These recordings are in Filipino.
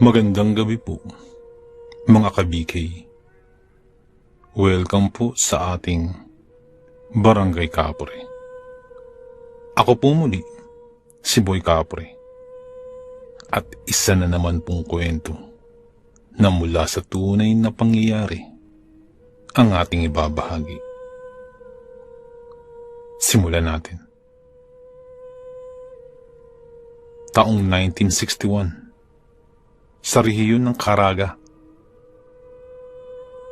Magandang gabi po, mga ka-BK. Welcome po sa ating Barangay Kapre. Ako po muli, si Boy Kapre. At isa na naman pong kwento na mula sa tunay na pangyayari ang ating ibabahagi. Simulan natin. Taong 1961, sa rehiyon ng Caraga.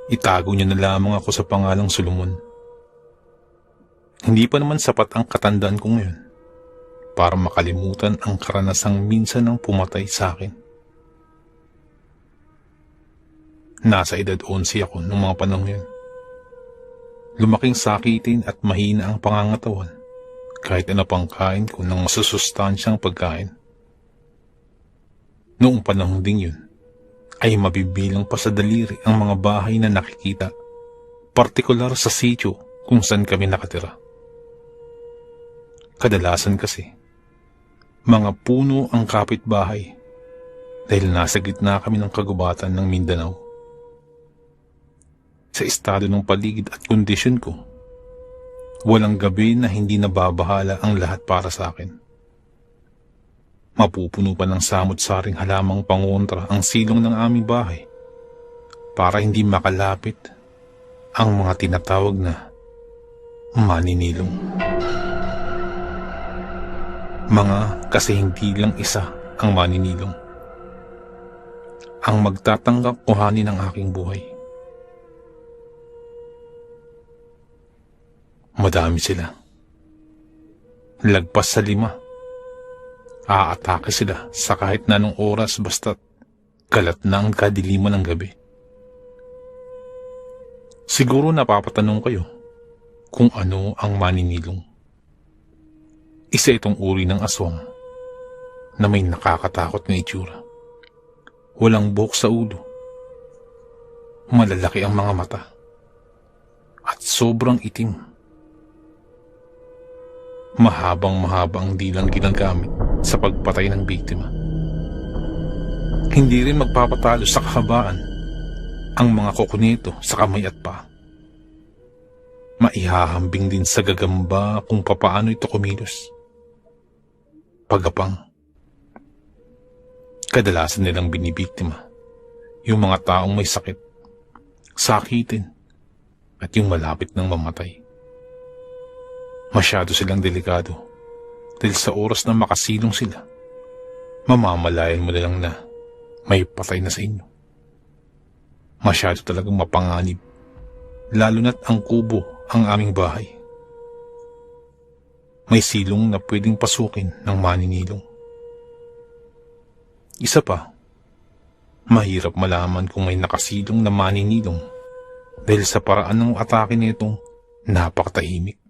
Itago niya na lamang ako sa pangalang Solomon. Hindi pa naman sapat ang katandaan ko ngayon para makalimutan ang karanasang minsan nang pumatay sa akin. Nasa edad 11 ako noong mga panahon yun. Lumaking sakitin at mahina ang pangangatawan kahit ano pang kain ko ng masusustansyang pagkain. Noong panahon ding yun, ay mabibilang pa sa daliri ang mga bahay na nakikita, partikular sa sityo kung saan kami nakatira. Kadalasan kasi, mga puno ang kapitbahay dahil nasa gitna kami ng kagubatan ng Mindanao. Sa estado ng paligid at kondisyon ko, walang gabi na hindi nababahala ang lahat para sa akin. Mapupuno pa ng samot-saring halamang pangontra ang silong ng aming bahay para hindi makalapit ang mga tinatawag na maninilong. Mga kasi hindi lang isa ang maninilong ang magtatanggap kuhanin ng aking buhay. Madami sila. Lagpas sa 5. Aatake sila sa kahit na anong oras basta't kalat na ang kadiliman ng gabi. Siguro napapatanong kayo kung ano ang maninilong. Isa itong uri ng aswang na may nakakatakot na itsura. Walang buhok sa ulo. Malalaki ang mga mata. At sobrang itim. Mahaba ang dilang ginagamit sa pagpatay ng biktima. Hindi rin magpapatalo sa kahabaan ang mga kukunito sa kamay at paa. Maihahambing din sa gagamba kung papaano ito kumilos. Pagapang. Kadalasan nilang binibiktima yung mga taong may sakit, sakitin, at yung malapit ng mamatay. Masyado silang delikado dahil sa oras na makasilong sila, mamamalayan mo na lang na may patay na sa inyo. Masyado talagang mapanganib, lalo na't ang kubo ang aming bahay. May silong na pwedeng pasukin ng maninilong. Isa pa, mahirap malaman kung may nakasilong na maninilong dahil sa paraan ng atake nitong napakatahimik.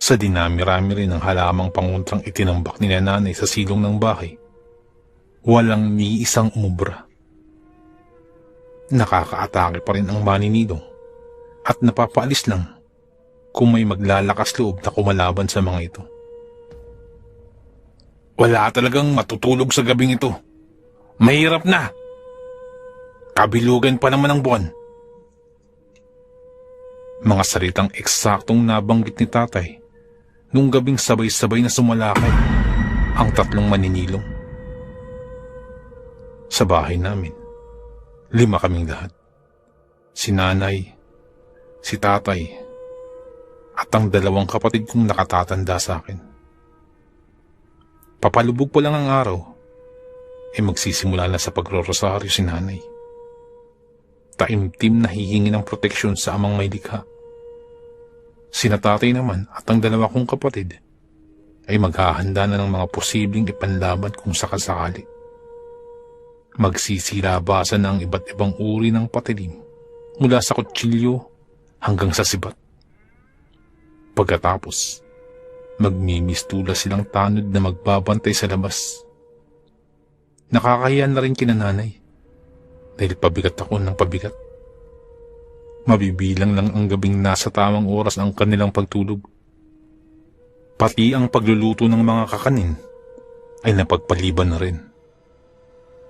Sa dinami-rami rin ng halamang panguntrang itinambak ni nanay sa silong ng bahay, walang ni isang umubra. Nakakaatake pa rin ang maninilong at napapaalis lang kung may maglalakas loob na kumalaban sa mga ito. Wala talagang matutulog sa gabing ito. Mahirap na. Kabilugan pa naman ang buwan. Mga salitang eksaktong nabanggit ni tatay nung gabing sabay-sabay na sumalakay ang 3 maninilong. Sa bahay namin, 5 kaming lahat. Si nanay, si tatay, at ang 2 kapatid kong nakatatanda sa akin. Papalubog pa lang ang araw, magsisimula na sa pagro-rosaryo si nanay. Taimtim na hihingi ng proteksyon sa amang may likha. Sina tatay naman at ang 2 kong kapatid ay maghahanda na ng mga posibleng ipanlaban kung sakasakali. Magsisilabasan na ang iba't ibang uri ng patilim mula sa kutsilyo hanggang sa sibat. Pagkatapos, magmimistula silang tanod na magbabantay sa labas. Nakakahiya na rin kina nanay dahil pabigat ako ng pabigat. Mabibilang lang ang gabing nasa tamang oras ang kanilang pagtulog. Pati ang pagluluto ng mga kakanin ay napagpaliban na rin.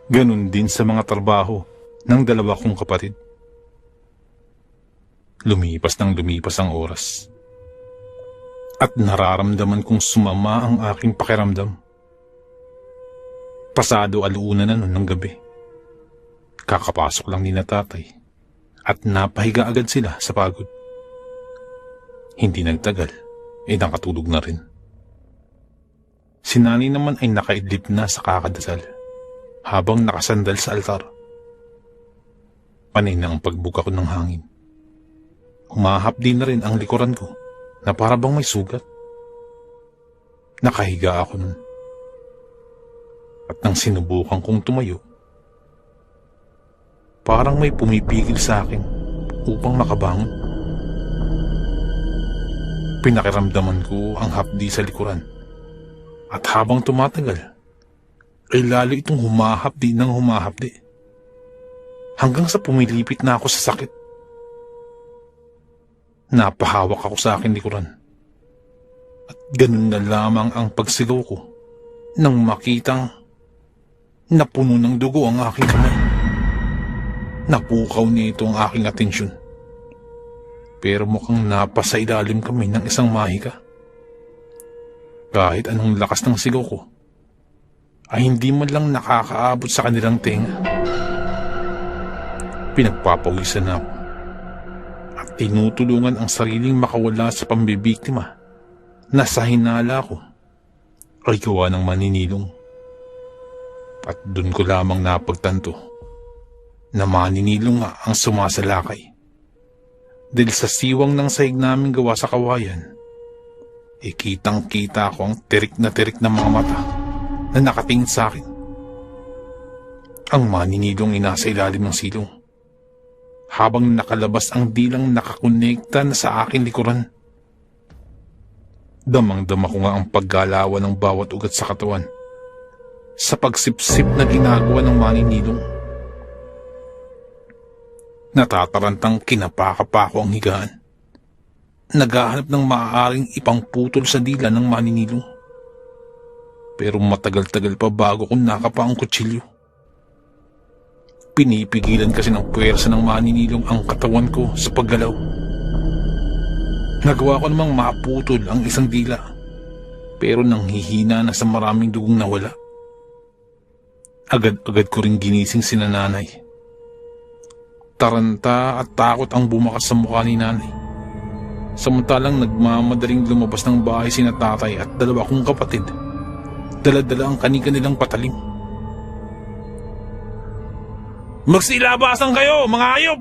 Ganun din sa mga trabaho ng dalawa kong kapatid. Lumipas ng lumipas ang oras. At nararamdaman kong sumama ang aking pakiramdam. Pasado 1:00 na nun ng gabi. Kakapasok lang ni na tatay at napahiga agad sila sa pagod. Hindi nagtagal, nakatulog na rin. Si nanay naman ay nakaidlip na sa kakadasal habang nakasandal sa altar. Panay na ang pagbuka ko ng hangin. Humahapdi na rin ang likuran ko na para bang may sugat. Nakahiga ako nun. At nang sinubukan kong tumayo, parang may pumipigil sa akin upang makabangon. Pinakiramdaman ko ang hapdi sa likuran. At habang tumatagal, ay lalo itong humahapdi ng humahapdi. Hanggang sa pumilipit na ako sa sakit. Napahawak ako sa aking likuran. At ganun na lamang ang pagsigaw ko nang makitang napuno ng dugo ang aking kamay. Napukaw nito ang aking atensyon. Pero mukhang napasa ilalim kami ng isang mahika. Kahit anong lakas ng sigaw ko, ay hindi man lang nakakaabot sa kanilang tenga. Pinagpapawisan ako at tinutulungan ang sariling makawala sa pambibiktima na sa hinala ko ay gawa ng maninilong. At dun ko lamang napagtanto na maninilong nga ang sumasalakay. Dahil sa siwang ng sahig namin gawa sa kawayan, kitang-kita ko ang tirik na mga mata na nakatingin sa akin. Ang maninilong inasa ilalim ng silong, habang nakalabas ang dilang nakakonekta na sa aking likuran. Damang-dama ko nga ang paggalawan ng bawat ugat sa katawan sa pagsipsip na ginagawa ng maninilong. Natatarantang kinapakapa ko ang higaan. Naghahanap ng maaaring ipangputol sa dila ng maninilong. Pero matagal-tagal pa bago ko nakapa ang kutsilyo. Pinipigilan kasi ng puwersa ng maninilong ang katawan ko sa paggalaw. Nagawa ko namang maputol ang isang dila, pero nanghihina na sa maraming dugong nawala. Agad-agad ko rin ginising si nanay. Taranta at takot ang bumakas sa mukha ni nanay. Samantalang nagmamadaling lumabas ng bahay sina tatay at dalawa kong kapatid. Dala-dala ang kani-kanilang patalim. "Magsilabasan kayo, mga hayop!"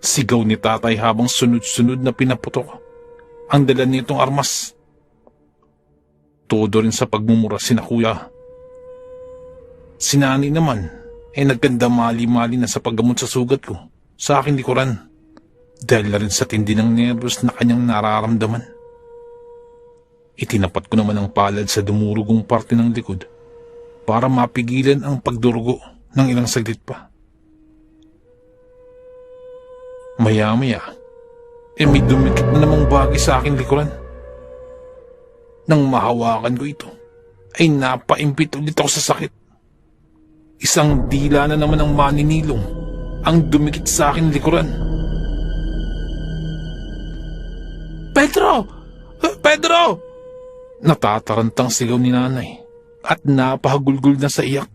Sigaw ni tatay habang sunod-sunod na pinaputok ang dala nitong armas. Todo rin sa pagmumura sina kuya. Si nanay naman ay nagkanda mali-mali na sa paggamot sa sugat ko sa aking likuran dahil na rin sa tindi ng nervous na kanyang nararamdaman. Itinapat ko naman ang palad sa dumurugong parte ng likod para mapigilan ang pagdurugo ng ilang saglit pa. Maya-maya, may dumikit na namang bagay sa aking likuran. Nang mahawakan ko ito, ay napaimpit ulit ako sa sakit. Isang dila na naman ang maninilong ang dumikit sa aking likuran. "Pedro! Pedro!" Natatarantang sigaw ni nanay at napahagulgul na sa iyak.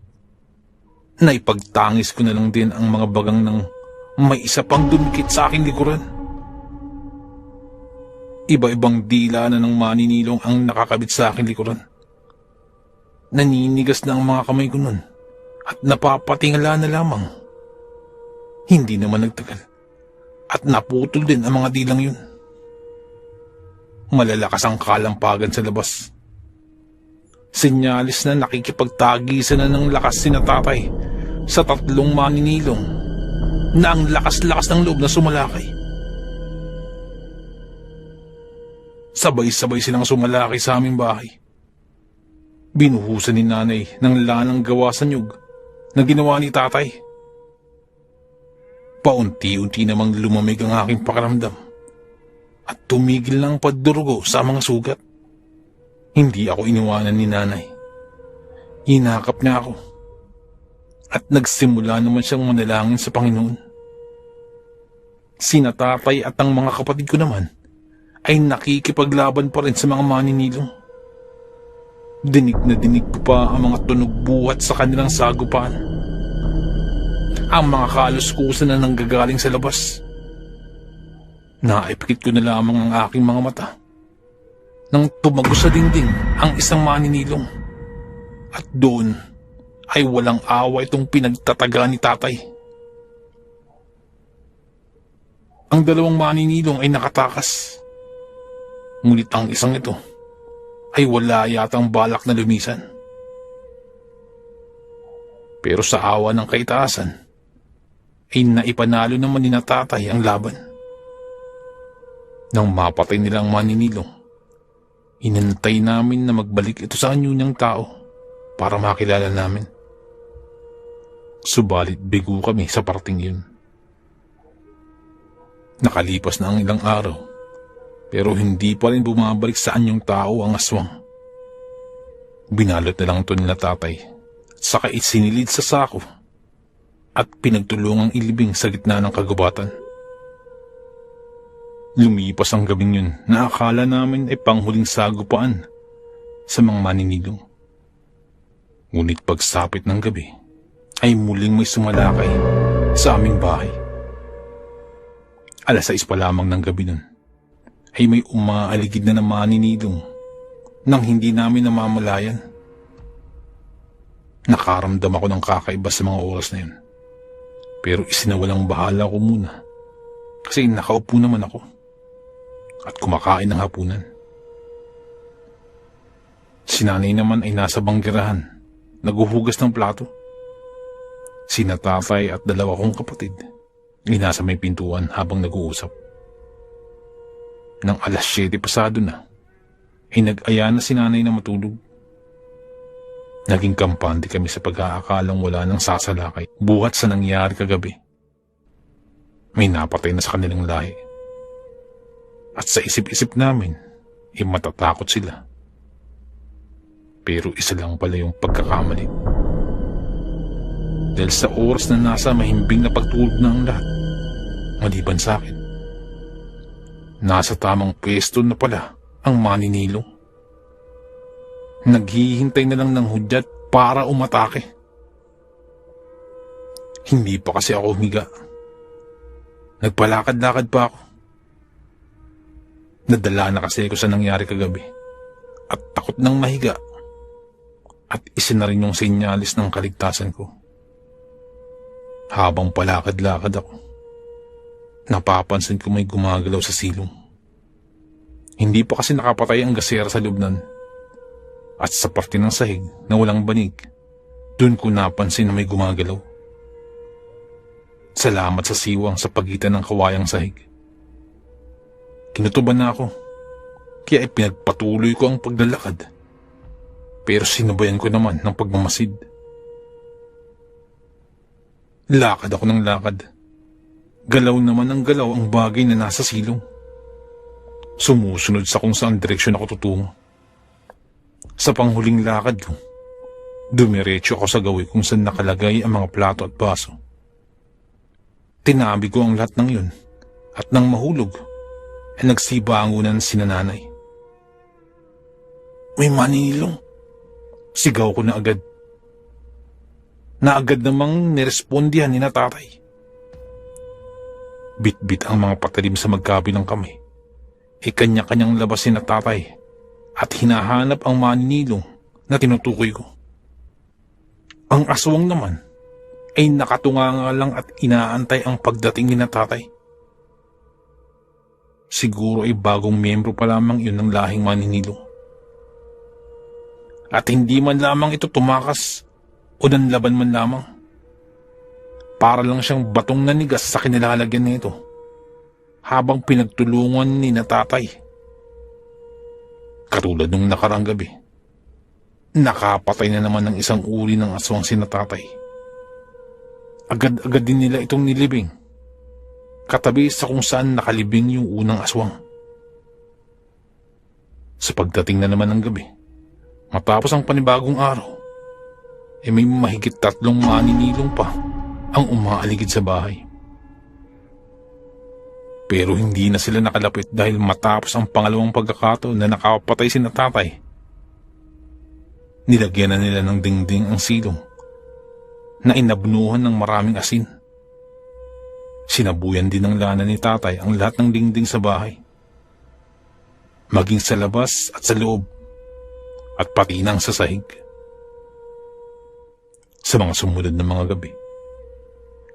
Naipagtangis ko na lang din ang mga bagang ng may isa pang dumikit sa aking likuran. Iba-ibang dila na ng maninilong ang nakakabit sa aking likuran. Naninigas na ang mga kamay ko nun at napapatingala na lamang. Hindi naman nagtagal at naputol din ang mga dilang yun. Malalakas ang kalampagan sa labas. Senyalis na nakikipagtagisan na ng lakas sina tatay sa tatlong maninilong na ang lakas-lakas ng loob na sumalakay. Sabay-sabay silang sumalakay sa aming bahay. Binuhusan ni nanay ng lanang gawa sa nyug na ginawa ni tatay. Paunti-unti namang lumamig ang aking pakiramdam at tumigil ng pagdurugo sa mga sugat. Hindi ako iniwanan ni nanay. Hinakap niya ako at nagsimula naman siyang manalangin sa Panginoon. Sina tatay at ang mga kapatid ko naman ay nakikipaglaban pa rin sa mga maninilong. Dinig na dinig ko pa ang mga tunog buhat sa kanilang sagupaan. Ang mga kaluskusan na nanggagaling sa labas. Naipikit ko na lamang ang aking mga mata nang tumagos sa dingding ang isang maninilong. At doon ay walang awa itong pinagtataga ni tatay. Ang dalawang maninilong ay nakatakas. Ngunit ang isang ito ay wala yatang balak na lumisan. Pero sa awa ng kaitaasan ay naipanalo naman ni na tatay ang laban. Nang mapatay nila ang maninilong, inantay namin na magbalik ito sa anyo niyang tao para makilala namin. Subalit bigo kami sa parting yun. Nakalipas na ang ilang araw, pero hindi pa rin bumabalik sa anyong tao ang aswang. Binalot na lang ito nila tatay, saka isinilid sa sako at pinagtulungang ilibing sa gitna ng kagubatan. Lumipas ang gabing yun na akala namin ay panghuling sagupaan sa mga maninilong. Ngunit pagsapit ng gabi ay muling may sumalakay sa aming bahay. 6:00 pa lamang ng gabi nun ay may umaaligid na maninilong nang hindi namin namamalayan. Nakaramdam ako ng kakaiba sa mga oras na yun. Pero isinawalang bahala ko muna kasi nakaupo naman ako at kumakain ng hapunan. Si nanay naman ay nasa banggirahan, naghuhugas ng plato. Sina tatay at 2 kong kapatid ay nasa may pintuan habang nag-uusap. Nang 7:00 pasado na, ay nag-aya na si nanay na matulog. Naging kampante kami sa pag-aakalang wala nang sasalakay buhat sa nangyari kagabi. May napatay na sa kanilang lahi. At sa isip-isip namin, ay matatakot sila. Pero isa lang pala yung pagkakamali. Dahil sa oras na nasa mahimbing na pagtulog na ang lahat, maliban sa akin, nasa tamang pwesto na pala ang maninilong. Naghihintay na lang ng hudyat para umatake. Hindi pa kasi ako humiga. Nagpalakad-lakad pa ako. Nadala na kasi ako sa nangyari kagabi at takot ng mahiga at isa na rin yung senyalis ng kaligtasan ko. Habang palakad-lakad ako, napapansin ko may gumagalaw sa silong. Hindi pa kasi nakapatay ang gasera sa lubnan at sa parte ng sahig na walang banig, dun ko napansin na may gumagalaw. Salamat sa siwang sa pagitan ng kawayang sahig. Kinutuban na ako, kaya ipinagpatuloy ko ang paglalakad. Pero sinabayan ko naman ng pagmamasid. Lakad ako ng lakad. Galaw naman ang galaw ang bagay na nasa silong. Sumusunod sa kung saan direksyon ako tutungo. Sa panghuling lakad ko, dumiretso ako sa gawi kung saan nakalagay ang mga plato at baso. Tinabi ko ang lahat ng yun at nang mahulog, ay nagsibangunan si nanay. May maninilong. Sigaw ko na agad. Na agad namang nirespondihan ni na tatay. Bit-bit ang mga patalim sa magkabilang kamay. Kanya-kanyang labasin na tatay at hinahanap ang maninilong na tinutukoy ko. Ang aswang naman ay nakatunganga lang at inaantay ang pagdating ni na tatay. Siguro ay bagong miyembro pa lamang yun ng lahing maninilong. At hindi man lamang ito tumakas o nanlaban man lamang. Para lang siyang batong nanigas sa kinilalagyan nito habang pinagtulungan ni na tatay. Katulad nung nakarang gabi, nakapatay na naman ng isang uri ng aswang si na tatay. Agad-agad din nila itong nilibing, katabi sa kung saan nakalibing yung unang aswang. Sa pagdating na naman ng gabi, matapos ang panibagong araw, may mahigit 3 maninilong pa ang umaaligid sa bahay. Pero hindi na sila nakalapit dahil matapos ang pangalawang pagkakataon na nakapatay si tatay, nilagyan na nila ng dingding ang silong na inabnuhan ng maraming asin. Sinabuyan din ng lana ni tatay ang lahat ng dingding sa bahay, maging sa labas at sa loob, at pati nang sa sahig. Sa mga sumunod na mga gabi,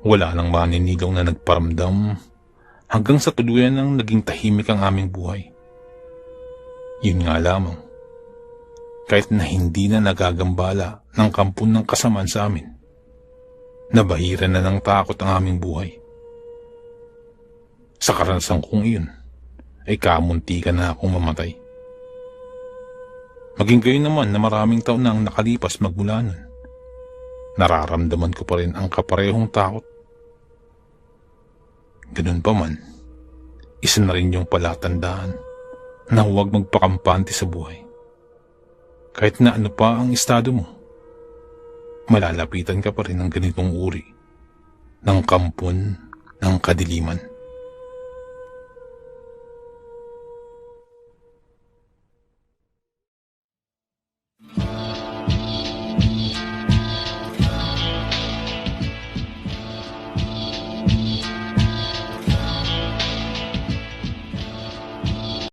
wala nang maninilong na nagparamdam hanggang sa tuluyan ng naging tahimik ang aming buhay. Yun nga lamang, kahit na hindi na nagagambala ng kampon ng kasamaan sa amin, nabahira na ng takot ang aming buhay. Sa karanasan kong iyon, ay kamuntikan na akong mamatay. Maging gayon naman na maraming taon na ang nakalipas magmula nun, nararamdaman ko pa rin ang kaparehong takot. Ganun pa man, isa na rin yung palatandaan na huwag magpakampante sa buhay. Kahit na ano pa ang estado mo, malalapitan ka pa rin ng ganitong uri ng kampon ng kadiliman.